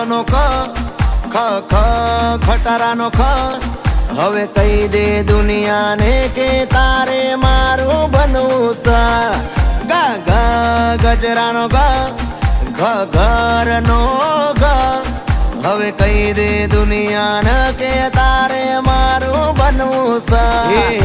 નો ખટારાનો હવે કહી દે દુનિયાને કે તારે મારું બનવું સા ગા ગા ગજરાનો ઘરનો હવે કહી દે દુનિયાને કે તારે મારું બનવું સા